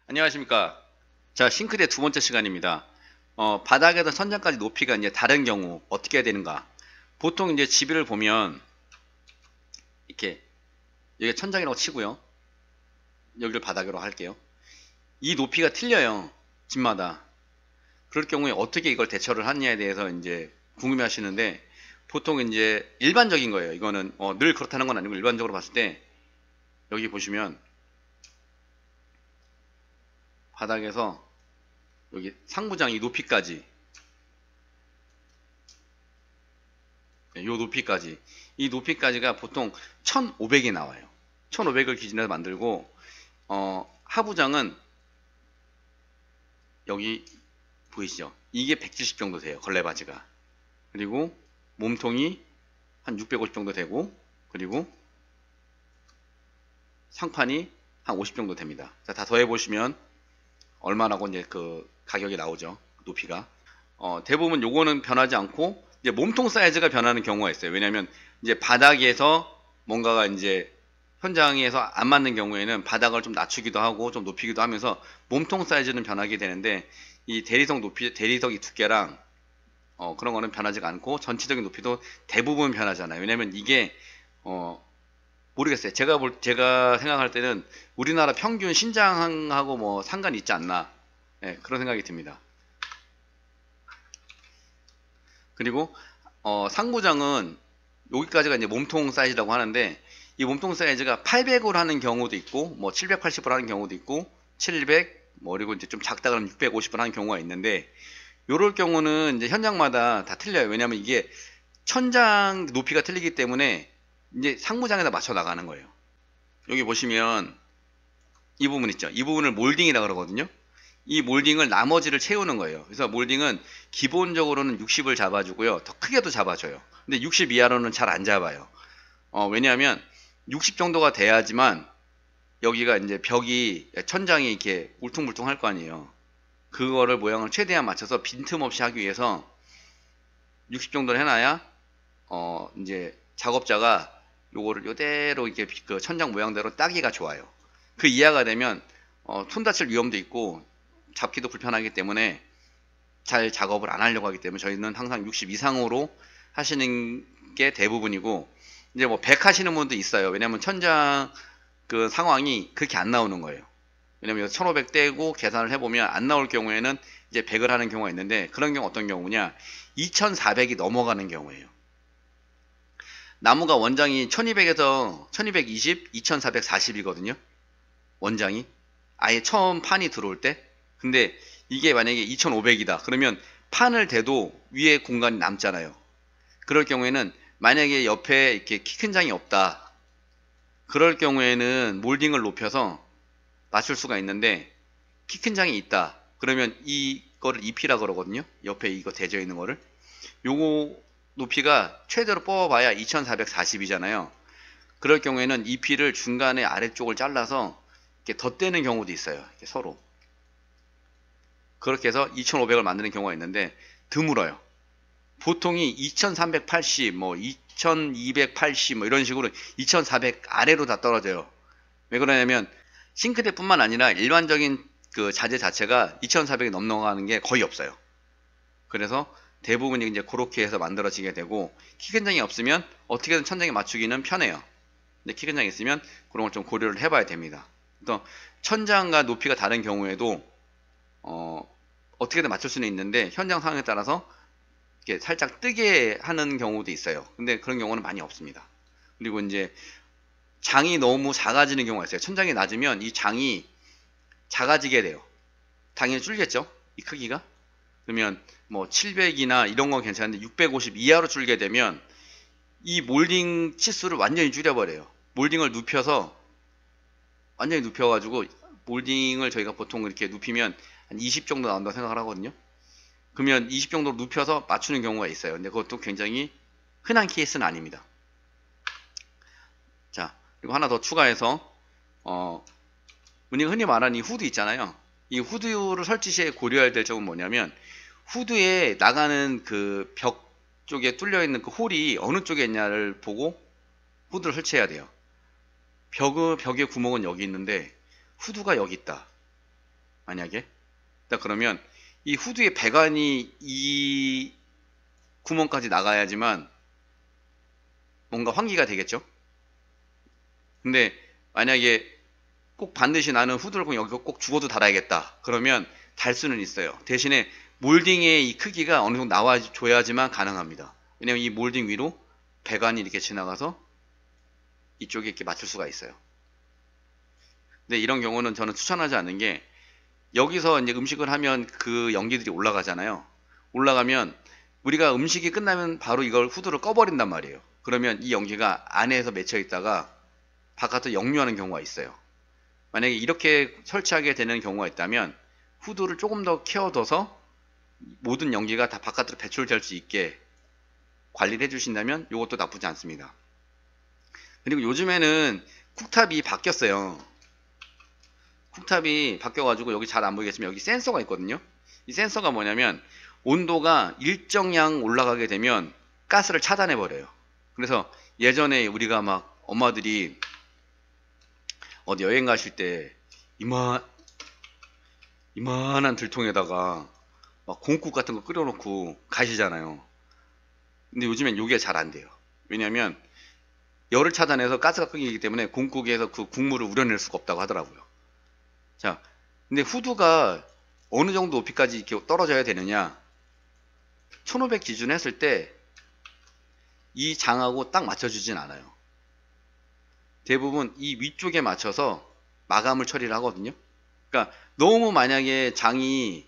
안녕하십니까. 자, 싱크대 두 번째 시간입니다. 바닥에서 천장까지 높이가 이제 다른 경우 어떻게 해야 되는가? 보통 이제 집을 보면 이렇게 여기 천장이라고 치고요. 여기를 바닥으로 할게요. 이 높이가 틀려요. 집마다. 그럴 경우에 어떻게 이걸 대처를 하느냐에 대해서 이제 궁금해 하시는데 보통 이제 일반적인 거예요. 이거는 늘 그렇다는 건 아니고 일반적으로 봤을 때 여기 보시면 바닥에서 여기 상부장 이 높이까지 요 높이까지 이 높이까지가 보통 1500이 나와요. 1500을 기준으로 만들고 하부장은 여기 보이시죠? 이게 170 정도 돼요. 걸레바지가. 그리고 몸통이 한 650 정도 되고 그리고 상판이 한 50 정도 됩니다. 자, 다 더해 보시면 얼마라고 이제 그 가격이 나오죠. 높이가. 대부분 요거는 변하지 않고 이제 몸통 사이즈가 변하는 경우가 있어요. 왜냐면 이제 바닥에서 뭔가가 이제 현장에서 안 맞는 경우에는 바닥을 좀 낮추기도 하고 좀 높이기도 하면서 몸통 사이즈는 변하게 되는데 이 대리석 높이, 대리석이 두께랑 그런 거는 변하지가 않고 전체적인 높이도 대부분 변하잖아요. 왜냐면 이게 모르겠어요. 제가 생각할 때는 우리나라 평균 신장하고 뭐 상관이 있지 않나. 네, 그런 생각이 듭니다. 그리고 상부장은 여기까지가 이제 몸통 사이즈라고 하는데 이 몸통 사이즈가 800으로 하는 경우도 있고 뭐 780으로 하는 경우도 있고 700 뭐 그리고 이제 좀 작다 그러면 650으로 하는 경우가 있는데 요럴 경우는 이제 현장마다 다 틀려요. 왜냐면 이게 천장 높이가 틀리기 때문에 이제 상부장에다 맞춰 나가는 거예요. 여기 보시면 이 부분 있죠. 이 부분을 몰딩이라 그러거든요. 이 몰딩을 나머지를 채우는 거예요. 그래서 몰딩은 기본적으로는 60을 잡아주고요. 더 크게도 잡아줘요. 근데 60 이하로는 잘 안 잡아요. 왜냐하면 60 정도가 돼야지만 여기가 이제 벽이 천장이 이렇게 울퉁불퉁 할 거 아니에요. 그거를 모양을 최대한 맞춰서 빈틈없이 하기 위해서 60 정도를 해놔야 이제 작업자가 요거를 요대로 이렇게 그 천장 모양대로 따기가 좋아요. 그 이하가 되면 손 다칠 위험도 있고 잡기도 불편하기 때문에 잘 작업을 안 하려고 하기 때문에 저희는 항상 60 이상으로 하시는 게 대부분이고 이제 뭐 100 하시는 분도 있어요. 왜냐면 천장 그 상황이 그렇게 안 나오는 거예요. 왜냐면 1500 떼고 계산을 해보면 안 나올 경우에는 이제 100을 하는 경우가 있는데 그런 경우 어떤 경우냐 2400이 넘어가는 경우예요. 나무가 원장이 1200에서 1220, 2440이거든요. 원장이 아예 처음 판이 들어올 때. 근데 이게 만약에 2500이다. 그러면 판을 대도 위에 공간이 남잖아요. 그럴 경우에는 만약에 옆에 이렇게 키 큰 장이 없다. 그럴 경우에는 몰딩을 높여서 맞출 수가 있는데 키 큰 장이 있다. 그러면 이거를 입히라 그러거든요. 옆에 이거 대져 있는 거를. 요거 높이가 최대로 뽑아봐야 2440이잖아요. 그럴 경우에는 잎이를 중간에 아래쪽을 잘라서 이렇게 덧대는 경우도 있어요. 이렇게 서로. 그렇게 해서 2500을 만드는 경우가 있는데 드물어요. 보통이 2380, 뭐 2280, 뭐 이런 식으로 2400 아래로 다 떨어져요. 왜 그러냐면 싱크대뿐만 아니라 일반적인 그 자재 자체가 2400이 넘어가는 게 거의 없어요. 그래서 대부분이 이제 그렇게 해서 만들어지게 되고 키 큰 장이 없으면 어떻게든 천장에 맞추기는 편해요. 근데 키 큰 장이 있으면 그런 걸 좀 고려를 해봐야 됩니다. 또 천장과 높이가 다른 경우에도 어떻게든 맞출 수는 있는데 현장 상황에 따라서 이렇게 살짝 뜨게 하는 경우도 있어요. 근데 그런 경우는 많이 없습니다. 그리고 이제 장이 너무 작아지는 경우가 있어요. 천장이 낮으면 이 장이 작아지게 돼요. 당연히 줄겠죠? 이 크기가. 그러면 뭐 700이나 이런 건 괜찮은데 650 이하로 줄게 되면 이 몰딩 치수를 완전히 줄여버려요. 몰딩을 눕혀서 완전히 눕혀가지고 몰딩을 저희가 보통 이렇게 눕히면 한 20 정도 나온다고 생각을 하거든요. 그러면 20 정도로 눕혀서 맞추는 경우가 있어요. 근데 그것도 굉장히 흔한 케이스는 아닙니다. 자, 그리고 하나 더 추가해서 우리가 흔히 말하는 이 후드 있잖아요. 이 후드를 설치 시에 고려해야 될 점은 뭐냐면 후드에 나가는 그 벽 쪽에 뚫려 있는 그 홀이 어느 쪽에 있냐를 보고 후드를 설치해야 돼요. 벽의 구멍은 여기 있는데 후드가 여기 있다. 만약에. 그러면 이 후드의 배관이 이 구멍까지 나가야지만 뭔가 환기가 되겠죠. 근데 만약에 꼭 반드시 나는 후드를 여기 꼭 죽어도 달아야겠다. 그러면 달 수는 있어요. 대신에 몰딩의 이 크기가 어느 정도 나와줘야지만 가능합니다. 왜냐면 이 몰딩 위로 배관이 이렇게 지나가서 이쪽에 이렇게 맞출 수가 있어요. 근데 이런 경우는 저는 추천하지 않는 게, 여기서 이제 음식을 하면 그 연기들이 올라가잖아요. 올라가면 우리가 음식이 끝나면 바로 이걸 후드를 꺼버린단 말이에요. 그러면 이 연기가 안에서 맺혀 있다가 바깥으로 역류하는 경우가 있어요. 만약에 이렇게 설치하게 되는 경우가 있다면 후드를 조금 더 케어둬서 모든 연기가 다 바깥으로 배출될 수 있게 관리를 해주신다면 이것도 나쁘지 않습니다. 그리고 요즘에는 쿡탑이 바뀌었어요. 쿡탑이 바뀌어가지고 여기 잘 안 보이겠지만 여기 센서가 있거든요. 이 센서가 뭐냐면 온도가 일정량 올라가게 되면 가스를 차단해 버려요. 그래서 예전에 우리가 막 엄마들이 어디 여행 가실 때 이만한 들통에다가 막 곰국 같은 거 끓여놓고 가시잖아요. 근데 요즘엔 이게 잘 안 돼요. 왜냐면 열을 차단해서 가스가 끊기기 때문에 곰국에서 그 국물을 우려낼 수가 없다고 하더라고요. 자, 근데 후드가 어느 정도 높이까지 이렇게 떨어져야 되느냐? 1500 기준 했을 때 이 장하고 딱 맞춰주진 않아요. 대부분 이 위쪽에 맞춰서 마감을 처리를 하거든요. 그러니까 너무 만약에 장이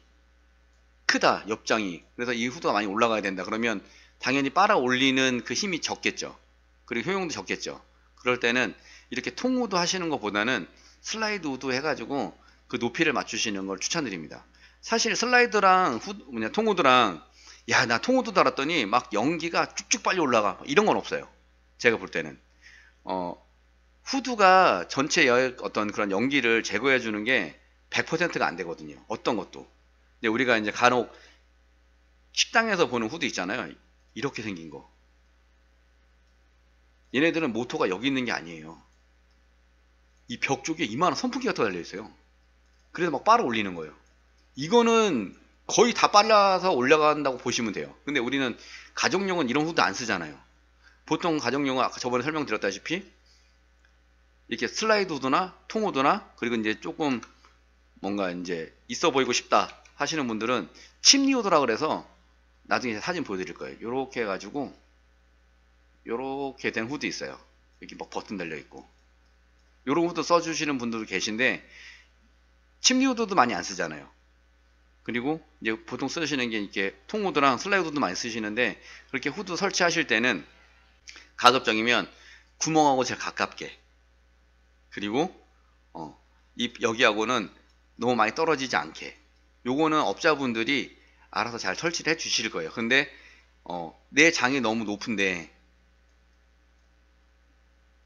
크다, 옆장이. 그래서 이 후드가 많이 올라가야 된다. 그러면 당연히 빨아 올리는 그 힘이 적겠죠. 그리고 효용도 적겠죠. 그럴 때는 이렇게 통후드 하시는 것보다는 슬라이드 후드 해가지고 그 높이를 맞추시는 걸 추천드립니다. 사실 슬라이드랑 통후드랑 야, 나 통후드 달았더니 막 연기가 쭉쭉 빨리 올라가. 이런 건 없어요. 제가 볼 때는. 후드가 전체 어떤 그런 연기를 제거해 주는 게 100%가 안 되거든요. 어떤 것도. 근데 우리가 이제 간혹 식당에서 보는 후드 있잖아요. 이렇게 생긴 거. 얘네들은 모터가 여기 있는 게 아니에요. 이 벽 쪽에 이만한 선풍기가 더 달려 있어요. 그래서 막 빨아 올리는 거예요. 이거는 거의 다 빨라서 올라간다고 보시면 돼요. 근데 우리는 가정용은 이런 후드 안 쓰잖아요. 보통 가정용은 아까 저번에 설명드렸다시피 이렇게 슬라이드 후드나 통후드나 그리고 이제 조금 뭔가 이제 있어 보이고 싶다 하시는 분들은 침니 후드라 그래서 나중에 사진 보여드릴 거예요. 요렇게 해가지고 요렇게 된 후드 있어요. 이렇게 막 버튼 달려 있고 요런 후드 써주시는 분들도 계신데 침니 후드도 많이 안 쓰잖아요. 그리고 이제 보통 쓰시는 게 이렇게 통후드랑 슬라이드 후드 많이 쓰시는데 그렇게 후드 설치하실 때는 가급적이면 구멍하고 제일 가깝게, 그리고 이 여기하고는 너무 많이 떨어지지 않게, 요거는 업자분들이 알아서 잘 설치를 해 주실 거예요. 근데 내 장이 너무 높은데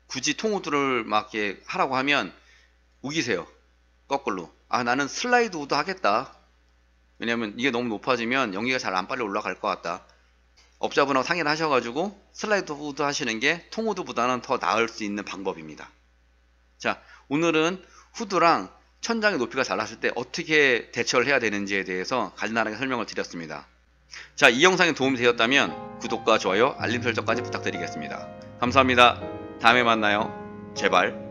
굳이 통후드를 막 이렇게 하라고 하면 우기세요. 거꾸로. 아, 나는 슬라이드 후드 하겠다. 왜냐면 이게 너무 높아지면 연기가 잘 안 빨리 올라갈 것 같다. 업자분하고 상의를 하셔가지고 슬라이드 후드 하시는 게 통후드보다는 더 나을 수 있는 방법입니다. 자, 오늘은 후드랑 천장의 높이가 달랐을 때 어떻게 대처를 해야 되는지에 대해서 간단하게 설명을 드렸습니다. 자, 이 영상이 도움이 되었다면 구독과 좋아요, 알림 설정까지 부탁드리겠습니다. 감사합니다. 다음에 만나요. 제발.